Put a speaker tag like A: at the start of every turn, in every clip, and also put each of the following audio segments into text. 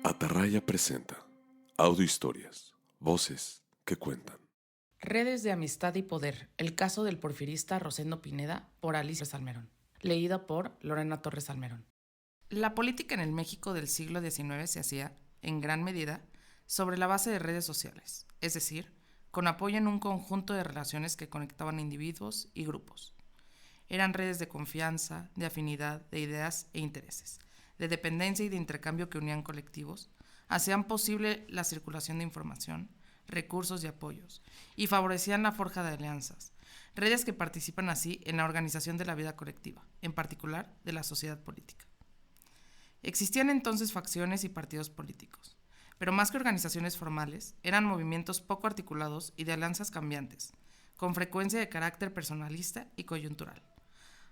A: Atarraya presenta audiohistorias, voces que cuentan.
B: Redes de amistad y poder, el caso del porfirista Rosendo Pineda por Alicia Salmerón, leída por Lorena Torres Salmerón. La política en el México del siglo XIX se hacía, en gran medida, sobre la base de redes sociales, es decir, con apoyo en un conjunto de relaciones que conectaban individuos y grupos. Eran redes de confianza, de afinidad, de ideas e intereses, de dependencia y de intercambio que unían colectivos, hacían posible la circulación de información, recursos y apoyos, y favorecían la forja de alianzas, redes que participan así en la organización de la vida colectiva, en particular de la sociedad política. Existían entonces facciones y partidos políticos, pero más que organizaciones formales, eran movimientos poco articulados y de alianzas cambiantes, con frecuencia de carácter personalista y coyuntural.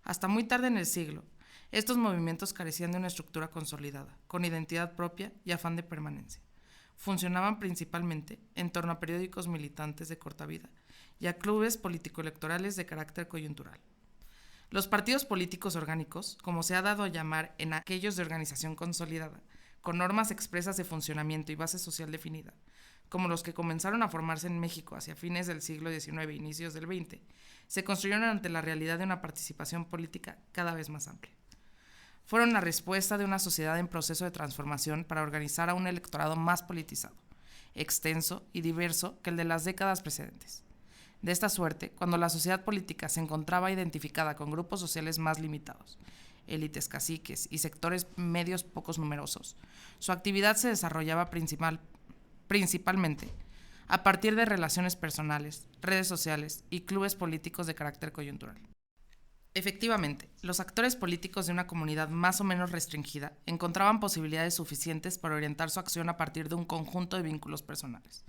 B: Hasta muy tarde en el siglo, estos movimientos carecían de una estructura consolidada, con identidad propia y afán de permanencia. Funcionaban principalmente en torno a periódicos militantes de corta vida y a clubes político-electorales de carácter coyuntural. Los partidos políticos orgánicos, como se ha dado a llamar en aquellos de organización consolidada, con normas expresas de funcionamiento y base social definida, como los que comenzaron a formarse en México hacia fines del siglo XIX e inicios del XX, se construyeron ante la realidad de una participación política cada vez más amplia. Fueron la respuesta de una sociedad en proceso de transformación para organizar a un electorado más politizado, extenso y diverso que el de las décadas precedentes. De esta suerte, cuando la sociedad política se encontraba identificada con grupos sociales más limitados, élites, caciques y sectores medios pocos numerosos, su actividad se desarrollaba principalmente a partir de relaciones personales, redes sociales y clubes políticos de carácter coyuntural. Efectivamente, los actores políticos de una comunidad más o menos restringida encontraban posibilidades suficientes para orientar su acción a partir de un conjunto de vínculos personales.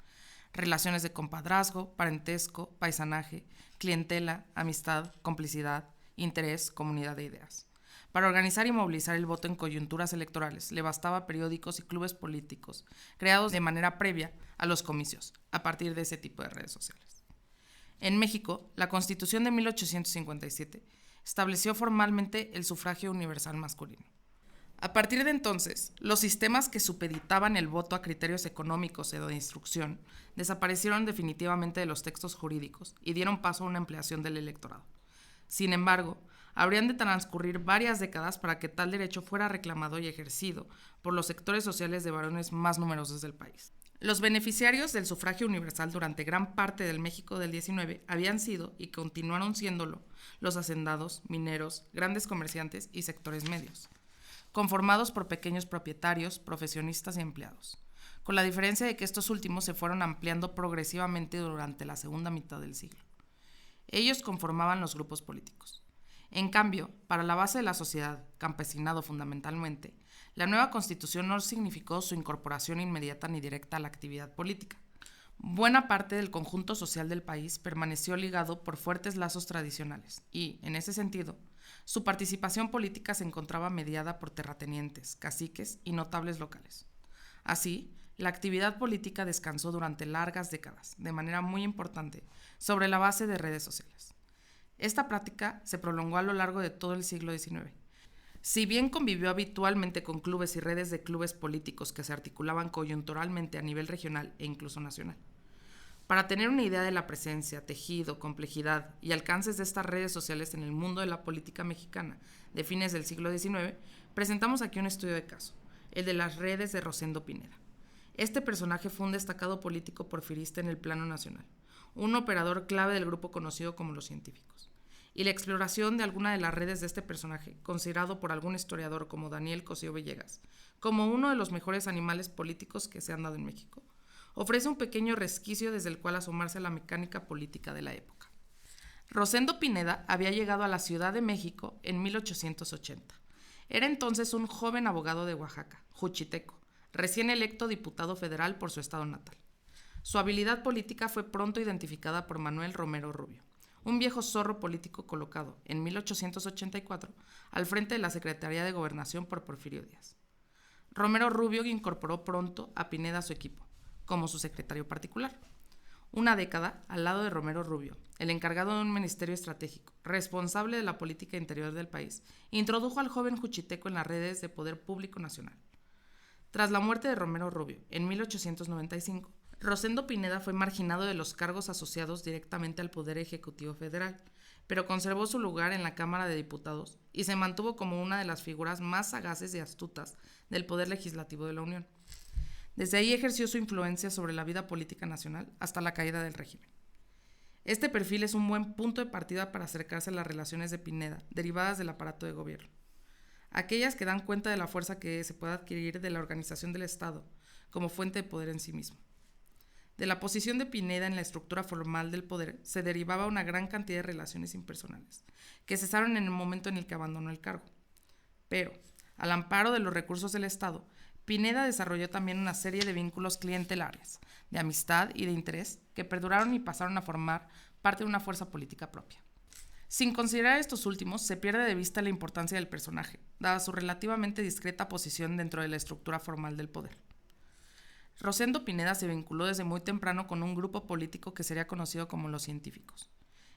B: Relaciones de compadrazgo, parentesco, paisanaje, clientela, amistad, complicidad, interés, comunidad de ideas. Para organizar y movilizar el voto en coyunturas electorales le bastaba periódicos y clubes políticos creados de manera previa a los comicios, a partir de ese tipo de redes sociales. En México, la Constitución de 1857 estableció formalmente el sufragio universal masculino. A partir de entonces, los sistemas que supeditaban el voto a criterios económicos o de instrucción desaparecieron definitivamente de los textos jurídicos y dieron paso a una ampliación del electorado. Sin embargo, habrían de transcurrir varias décadas para que tal derecho fuera reclamado y ejercido por los sectores sociales de varones más numerosos del país. Los beneficiarios del sufragio universal durante gran parte del México del XIX habían sido y continuaron siéndolo los hacendados, mineros, grandes comerciantes y sectores medios, conformados por pequeños propietarios, profesionistas y empleados, con la diferencia de que estos últimos se fueron ampliando progresivamente durante la segunda mitad del siglo. Ellos conformaban los grupos políticos. En cambio, para la base de la sociedad, campesinado fundamentalmente, la nueva Constitución no significó su incorporación inmediata ni directa a la actividad política. Buena parte del conjunto social del país permaneció ligado por fuertes lazos tradicionales y, en ese sentido, su participación política se encontraba mediada por terratenientes, caciques y notables locales. Así, la actividad política descansó durante largas décadas, de manera muy importante, sobre la base de redes sociales. Esta práctica se prolongó a lo largo de todo el siglo XIX. Si bien convivió habitualmente con clubes y redes de clubes políticos que se articulaban coyunturalmente a nivel regional e incluso nacional. Para tener una idea de la presencia, tejido, complejidad y alcances de estas redes sociales en el mundo de la política mexicana de fines del siglo XIX, presentamos aquí un estudio de caso, el de las redes de Rosendo Pineda. Este personaje fue un destacado político porfirista en el plano nacional, un operador clave del grupo conocido como los científicos. Y la exploración de alguna de las redes de este personaje, considerado por algún historiador como Daniel Cosío Villegas, como uno de los mejores animales políticos que se han dado en México, ofrece un pequeño resquicio desde el cual asomarse a la mecánica política de la época. Rosendo Pineda había llegado a la Ciudad de México en 1880. Era entonces un joven abogado de Oaxaca, juchiteco, recién electo diputado federal por su estado natal. Su habilidad política fue pronto identificada por Manuel Romero Rubio, un viejo zorro político colocado, en 1884, al frente de la Secretaría de Gobernación por Porfirio Díaz. Romero Rubio incorporó pronto a Pineda a su equipo, como su secretario particular. una década al lado de Romero Rubio, el encargado de un ministerio estratégico, responsable de la política interior del país, introdujo al joven juchiteco en las redes de poder público nacional. Tras la muerte de Romero Rubio, en 1895, Rosendo Pineda fue marginado de los cargos asociados directamente al Poder Ejecutivo Federal, pero conservó su lugar en la Cámara de Diputados y se mantuvo como una de las figuras más sagaces y astutas del Poder Legislativo de la Unión. Desde ahí ejerció su influencia sobre la vida política nacional hasta la caída del régimen. Este perfil es un buen punto de partida para acercarse a las relaciones de Pineda, derivadas del aparato de gobierno. Aquellas que dan cuenta de la fuerza que se puede adquirir de la organización del Estado como fuente de poder en sí mismo. De la posición de Pineda en la estructura formal del poder se derivaba una gran cantidad de relaciones impersonales, que cesaron en el momento en el que abandonó el cargo. Pero, al amparo de los recursos del Estado, Pineda desarrolló también una serie de vínculos clientelares, de amistad y de interés, que perduraron y pasaron a formar parte de una fuerza política propia. Sin considerar estos últimos, se pierde de vista la importancia del personaje, dada su relativamente discreta posición dentro de la estructura formal del poder. Rosendo Pineda se vinculó desde muy temprano con un grupo político que sería conocido como los científicos.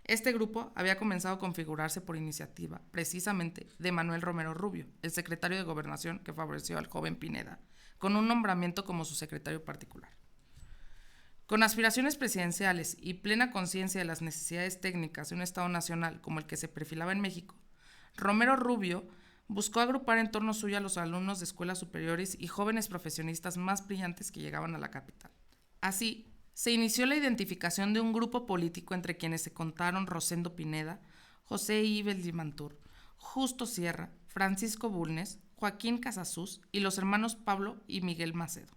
B: Este grupo había comenzado a configurarse por iniciativa, precisamente, de Manuel Romero Rubio, el secretario de Gobernación que favoreció al joven Pineda, con un nombramiento como su secretario particular. Con aspiraciones presidenciales y plena conciencia de las necesidades técnicas de un Estado nacional como el que se perfilaba en México, Romero Rubio buscó agrupar en torno suyo a los alumnos de escuelas superiores y jóvenes profesionistas más brillantes que llegaban a la capital. Así, se inició la identificación de un grupo político entre quienes se contaron Rosendo Pineda, José Ibel Limantur, Justo Sierra, Francisco Bulnes, Joaquín Casasus y los hermanos Pablo y Miguel Macedo.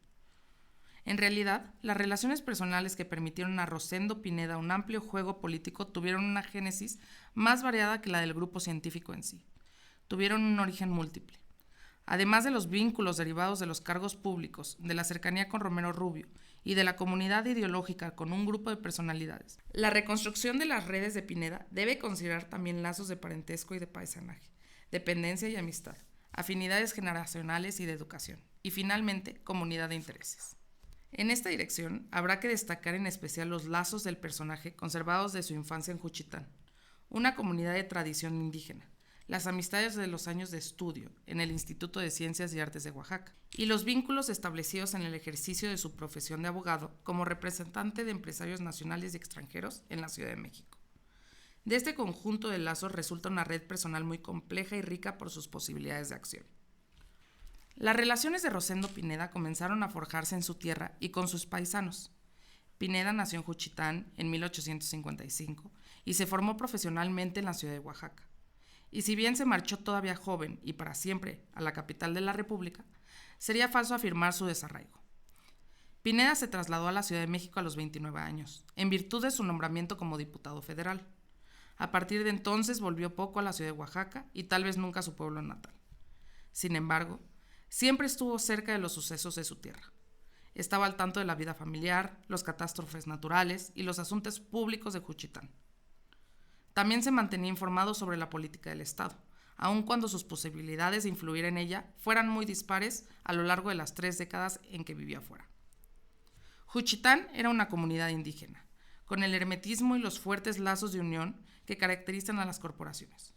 B: En realidad, las relaciones personales que permitieron a Rosendo Pineda un amplio juego político tuvieron una génesis más variada que la del grupo científico en sí. Tuvieron un origen múltiple. Además de los vínculos derivados de los cargos públicos, de la cercanía con Romero Rubio y de la comunidad ideológica con un grupo de personalidades, la reconstrucción de las redes de Pineda debe considerar también lazos de parentesco y de paisanaje, dependencia y amistad, afinidades generacionales y de educación, y finalmente, comunidad de intereses. En esta dirección, habrá que destacar en especial los lazos del personaje conservados de su infancia en Juchitán, una comunidad de tradición indígena, las amistades de los años de estudio en el Instituto de Ciencias y Artes de Oaxaca, y los vínculos establecidos en el ejercicio de su profesión de abogado como representante de empresarios nacionales y extranjeros en la Ciudad de México. De este conjunto de lazos resulta una red personal muy compleja y rica por sus posibilidades de acción. Las relaciones de Rosendo Pineda comenzaron a forjarse en su tierra y con sus paisanos. Pineda nació en Juchitán en 1855 y se formó profesionalmente en la ciudad de Oaxaca. Y si bien se marchó todavía joven y para siempre a la capital de la República, sería falso afirmar su desarraigo. Pineda se trasladó a la Ciudad de México a los 29 años, en virtud de su nombramiento como diputado federal. A partir de entonces volvió poco a la ciudad de Oaxaca y tal vez nunca a su pueblo natal. Sin embargo, siempre estuvo cerca de los sucesos de su tierra. Estaba al tanto de la vida familiar, los catástrofes naturales y los asuntos públicos de Juchitán. También se mantenía informado sobre la política del Estado, aun cuando sus posibilidades de influir en ella fueran muy dispares a lo largo de las 3 décadas en que vivía fuera. Juchitán era una comunidad indígena, con el hermetismo y los fuertes lazos de unión que caracterizan a las corporaciones.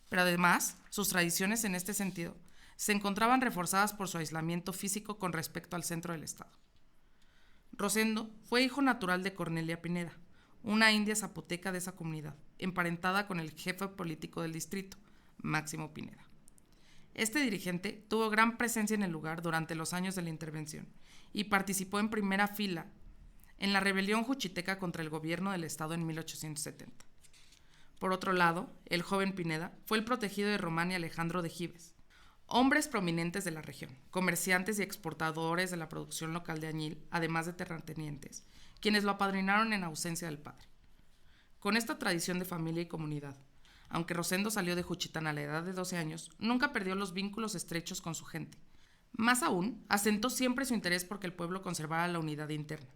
B: Pero además, sus tradiciones en este sentido se encontraban reforzadas por su aislamiento físico con respecto al centro del Estado. Rosendo fue hijo natural de Cornelia Pineda, una india zapoteca de esa comunidad, emparentada con el jefe político del distrito, Máximo Pineda. Este dirigente tuvo gran presencia en el lugar durante los años de la intervención y participó en primera fila en la rebelión juchiteca contra el gobierno del Estado en 1870. Por otro lado, el joven Pineda fue el protegido de Román y Alejandro de Gives, hombres prominentes de la región, comerciantes y exportadores de la producción local de añil, además de terratenientes, quienes lo apadrinaron en ausencia del padre. Con esta tradición de familia y comunidad, aunque Rosendo salió de Juchitán a la edad de 12 años, nunca perdió los vínculos estrechos con su gente. Más aún, asentó siempre su interés porque el pueblo conservara la unidad interna.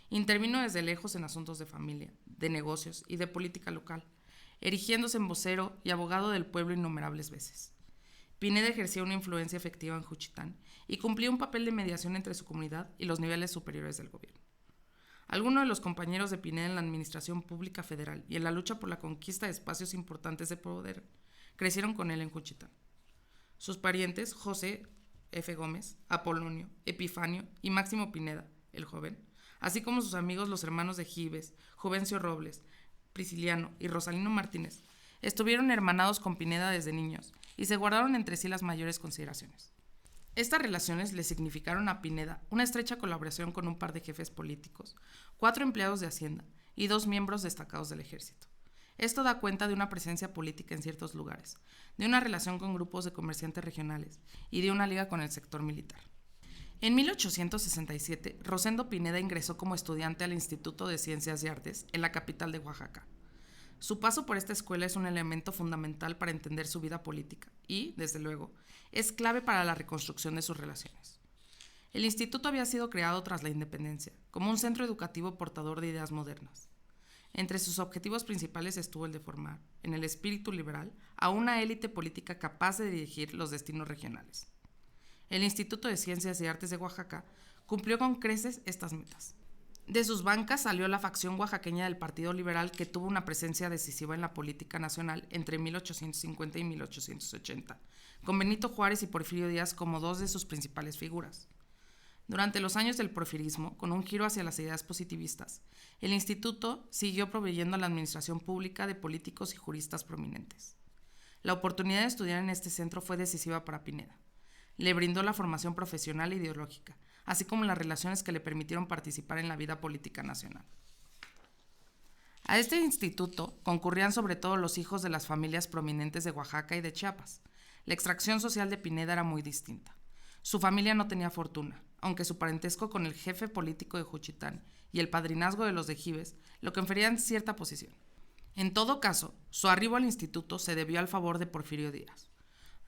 B: Intervino desde lejos en asuntos de familia, de negocios y de política local, erigiéndose en vocero y abogado del pueblo innumerables veces. Pineda ejercía una influencia efectiva en Juchitán y cumplía un papel de mediación entre su comunidad y los niveles superiores del gobierno. Algunos de los compañeros de Pineda en la administración pública federal y en la lucha por la conquista de espacios importantes de poder crecieron con él en Juchitán. Sus parientes, José F. Gómez, Apolonio, Epifanio y Máximo Pineda, el joven, así como sus amigos los hermanos de Gives, Juvencio Robles, Prisciliano y Rosalino Martínez, estuvieron hermanados con Pineda desde niños y se guardaron entre sí las mayores consideraciones. Estas relaciones le significaron a Pineda una estrecha colaboración con un par de jefes políticos, 4 empleados de Hacienda y 2 miembros destacados del ejército. Esto da cuenta de una presencia política en ciertos lugares, de una relación con grupos de comerciantes regionales y de una liga con el sector militar. En 1867, Rosendo Pineda ingresó como estudiante al Instituto de Ciencias y Artes en la capital de Oaxaca. Su paso por esta escuela es un elemento fundamental para entender su vida política y, desde luego, es clave para la reconstrucción de sus relaciones. El instituto había sido creado tras la independencia, como un centro educativo portador de ideas modernas. Entre sus objetivos principales estuvo el de formar, en el espíritu liberal, a una élite política capaz de dirigir los destinos regionales. El Instituto de Ciencias y Artes de Oaxaca cumplió con creces estas metas. De sus bancas salió la facción oaxaqueña del Partido Liberal, que tuvo una presencia decisiva en la política nacional entre 1850 y 1880, con Benito Juárez y Porfirio Díaz como 2 de sus principales figuras. Durante los años del porfirismo, con un giro hacia las ideas positivistas, el instituto siguió proveyendo a la administración pública de políticos y juristas prominentes. La oportunidad de estudiar en este centro fue decisiva para Pineda. Le brindó la formación profesional e ideológica, así como las relaciones que le permitieron participar en la vida política nacional. A este instituto concurrían sobre todo los hijos de las familias prominentes de Oaxaca y de Chiapas. La extracción social de Pineda era muy distinta. Su familia no tenía fortuna, aunque su parentesco con el jefe político de Juchitán y el padrinazgo de los de Gives lo conferían cierta posición. En todo caso, su arribo al instituto se debió al favor de Porfirio Díaz.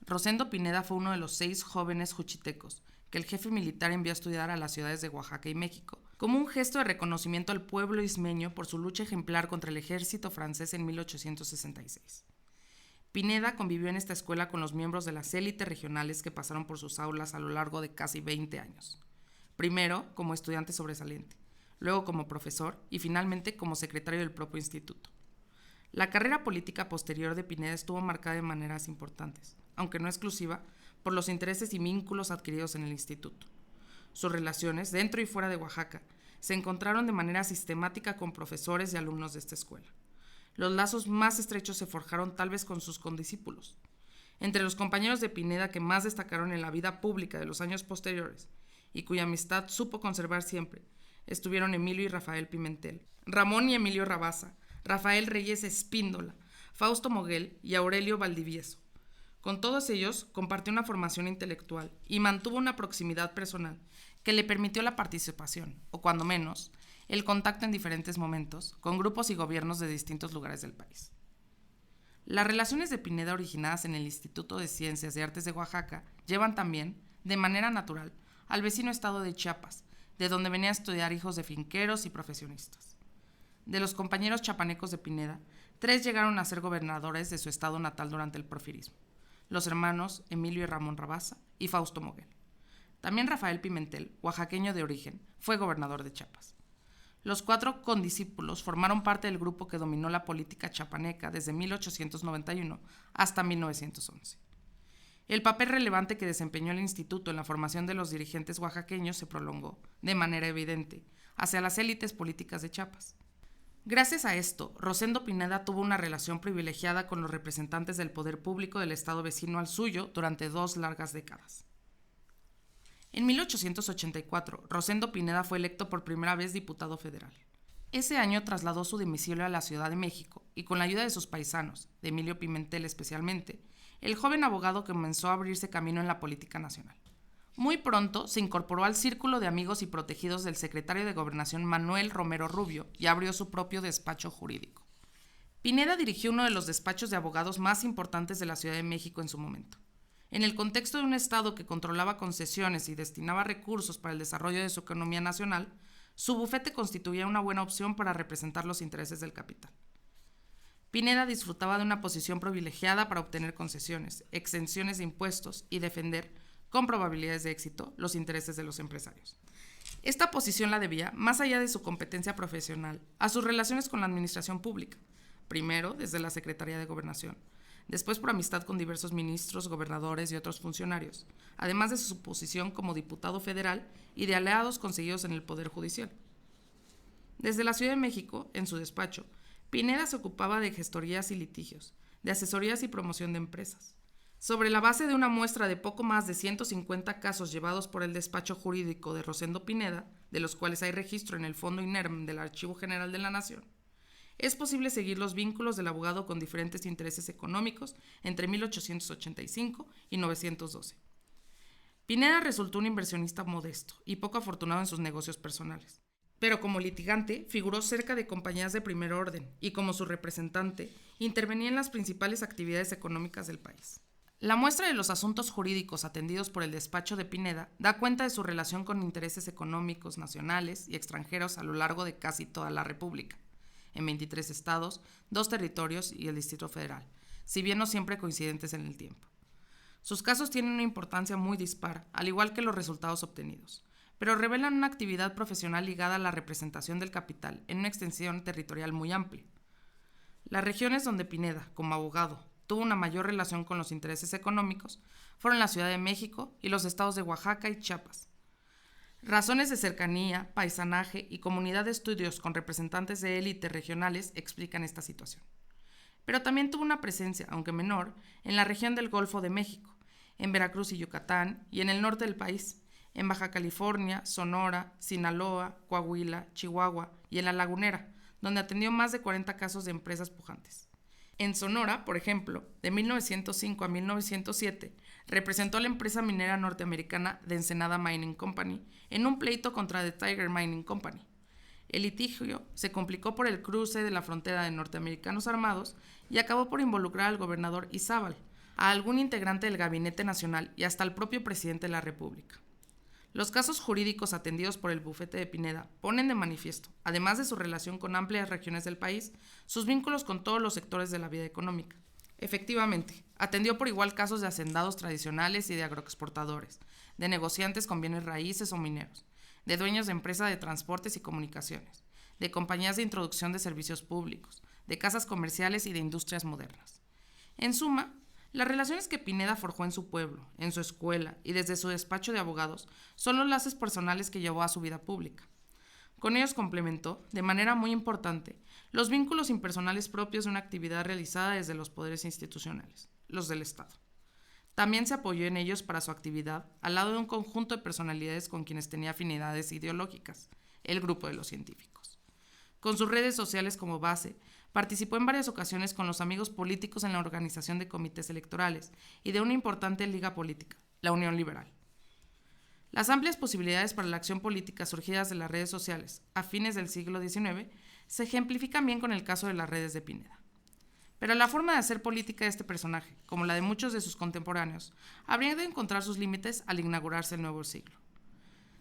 B: Rosendo Pineda fue uno de los 6 jóvenes juchitecos que el jefe militar envió a estudiar a las ciudades de Oaxaca y México, como un gesto de reconocimiento al pueblo ismeño por su lucha ejemplar contra el ejército francés en 1866. Pineda convivió en esta escuela con los miembros de las élites regionales que pasaron por sus aulas a lo largo de casi 20 años. Primero como estudiante sobresaliente, luego como profesor y finalmente como secretario del propio instituto. La carrera política posterior de Pineda estuvo marcada de maneras importantes, aunque no exclusiva, por los intereses y vínculos adquiridos en el instituto. Sus relaciones, dentro y fuera de Oaxaca, se encontraron de manera sistemática con profesores y alumnos de esta escuela. Los lazos más estrechos se forjaron tal vez con sus condiscípulos. Entre los compañeros de Pineda que más destacaron en la vida pública de los años posteriores y cuya amistad supo conservar siempre, estuvieron Emilio y Rafael Pimentel, Ramón y Emilio Rabasa, Rafael Reyes Espíndola, Fausto Moguel y Aurelio Valdivieso. Con todos ellos compartió una formación intelectual y mantuvo una proximidad personal que le permitió la participación, o cuando menos, el contacto en diferentes momentos con grupos y gobiernos de distintos lugares del país. Las relaciones de Pineda originadas en el Instituto de Ciencias y Artes de Oaxaca llevan también, de manera natural, al vecino estado de Chiapas, de donde venían a estudiar hijos de finqueros y profesionistas. De los compañeros chapanecos de Pineda, 3 llegaron a ser gobernadores de su estado natal durante el porfirismo: los hermanos Emilio y Ramón Rabasa y Fausto Moguel. También Rafael Pimentel, oaxaqueño de origen, fue gobernador de Chiapas. Los 4 condiscípulos formaron parte del grupo que dominó la política chapaneca desde 1891 hasta 1911. El papel relevante que desempeñó el instituto en la formación de los dirigentes oaxaqueños se prolongó, de manera evidente, hacia las élites políticas de Chiapas. Gracias a esto, Rosendo Pineda tuvo una relación privilegiada con los representantes del poder público del estado vecino al suyo durante 2 largas décadas. En 1884, Rosendo Pineda fue electo por primera vez diputado federal. Ese año trasladó su domicilio a la Ciudad de México y, con la ayuda de sus paisanos, de Emilio Pimentel especialmente, el joven abogado comenzó a abrirse camino en la política nacional. Muy pronto se incorporó al círculo de amigos y protegidos del secretario de Gobernación Manuel Romero Rubio y abrió su propio despacho jurídico. Pineda dirigió uno de los despachos de abogados más importantes de la Ciudad de México en su momento. En el contexto de un Estado que controlaba concesiones y destinaba recursos para el desarrollo de su economía nacional, su bufete constituía una buena opción para representar los intereses del capital. Pineda disfrutaba de una posición privilegiada para obtener concesiones, exenciones de impuestos y defender, con probabilidades de éxito, los intereses de los empresarios. Esta posición la debía, más allá de su competencia profesional, a sus relaciones con la administración pública, primero desde la Secretaría de Gobernación, después por amistad con diversos ministros, gobernadores y otros funcionarios, además de su posición como diputado federal y de aliados conseguidos en el Poder Judicial. Desde la Ciudad de México, en su despacho, Pineda se ocupaba de gestorías y litigios, de asesorías y promoción de empresas. Sobre la base de una muestra de poco más de 150 casos llevados por el despacho jurídico de Rosendo Pineda, de los cuales hay registro en el Fondo INERM del Archivo General de la Nación, es posible seguir los vínculos del abogado con diferentes intereses económicos entre 1885 y 912. Pineda resultó un inversionista modesto y poco afortunado en sus negocios personales, pero como litigante figuró cerca de compañías de primer orden y como su representante intervenía en las principales actividades económicas del país. La muestra de los asuntos jurídicos atendidos por el despacho de Pineda da cuenta de su relación con intereses económicos nacionales y extranjeros a lo largo de casi toda la República, en 23 estados, 2 territorios y el Distrito Federal, si bien no siempre coincidentes en el tiempo. Sus casos tienen una importancia muy dispar, al igual que los resultados obtenidos, pero revelan una actividad profesional ligada a la representación del capital en una extensión territorial muy amplia. Las regiones donde Pineda, como abogado, tuvo una mayor relación con los intereses económicos fueron la Ciudad de México y los estados de Oaxaca y Chiapas. Razones de cercanía, paisanaje y comunidad de estudios con representantes de élite regionales explican esta situación. Pero también tuvo una presencia, aunque menor, en la región del Golfo de México, en Veracruz y Yucatán, y en el norte del país, en Baja California, Sonora, Sinaloa, Coahuila, Chihuahua y en La Lagunera, donde atendió más de 40 casos de empresas pujantes. En Sonora, por ejemplo, de 1905 a 1907, representó a la empresa minera norteamericana de Ensenada Mining Company en un pleito contra The Tiger Mining Company. El litigio se complicó por el cruce de la frontera de norteamericanos armados y acabó por involucrar al gobernador Izábal, a algún integrante del Gabinete Nacional y hasta al propio presidente de la República. Los casos jurídicos atendidos por el bufete de Pineda ponen de manifiesto, además de su relación con amplias regiones del país, sus vínculos con todos los sectores de la vida económica. Efectivamente, atendió por igual casos de hacendados tradicionales y de agroexportadores, de negociantes con bienes raíces o mineros, de dueños de empresas de transportes y comunicaciones, de compañías de introducción de servicios públicos, de casas comerciales y de industrias modernas. En suma, las relaciones que Pineda forjó en su pueblo, en su escuela y desde su despacho de abogados son los lazos personales que llevó a su vida pública. Con ellos complementó, de manera muy importante, los vínculos impersonales propios de una actividad realizada desde los poderes institucionales, los del Estado. También se apoyó en ellos para su actividad al lado de un conjunto de personalidades con quienes tenía afinidades ideológicas, el grupo de los científicos. Con sus redes sociales como base, participó en varias ocasiones con los amigos políticos en la organización de comités electorales y de una importante liga política, la Unión Liberal. Las amplias posibilidades para la acción política surgidas de las redes sociales a fines del siglo XIX se ejemplifican bien con el caso de las redes de Pineda. Pero la forma de hacer política de este personaje, como la de muchos de sus contemporáneos, habría de encontrar sus límites al inaugurarse el nuevo siglo.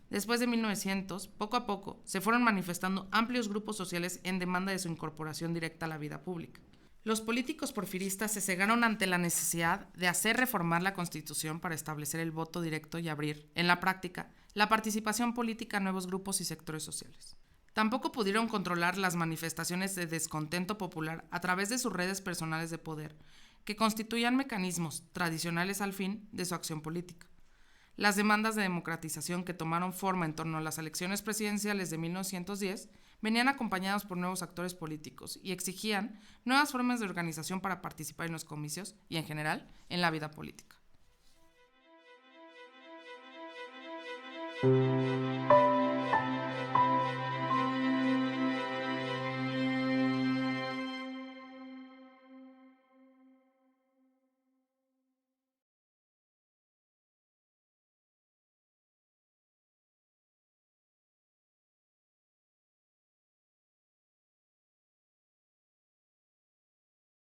B: Después de 1900, poco a poco, se fueron manifestando amplios grupos sociales en demanda de su incorporación directa a la vida pública. Los políticos porfiristas se cegaron ante la necesidad de hacer reformar la Constitución para establecer el voto directo y abrir, en la práctica, la participación política a nuevos grupos y sectores sociales. Tampoco pudieron controlar las manifestaciones de descontento popular a través de sus redes personales de poder, que constituían mecanismos tradicionales al fin de su acción política. Las demandas de democratización que tomaron forma en torno a las elecciones presidenciales de 1910 venían acompañadas por nuevos actores políticos y exigían nuevas formas de organización para participar en los comicios y, en general, en la vida política.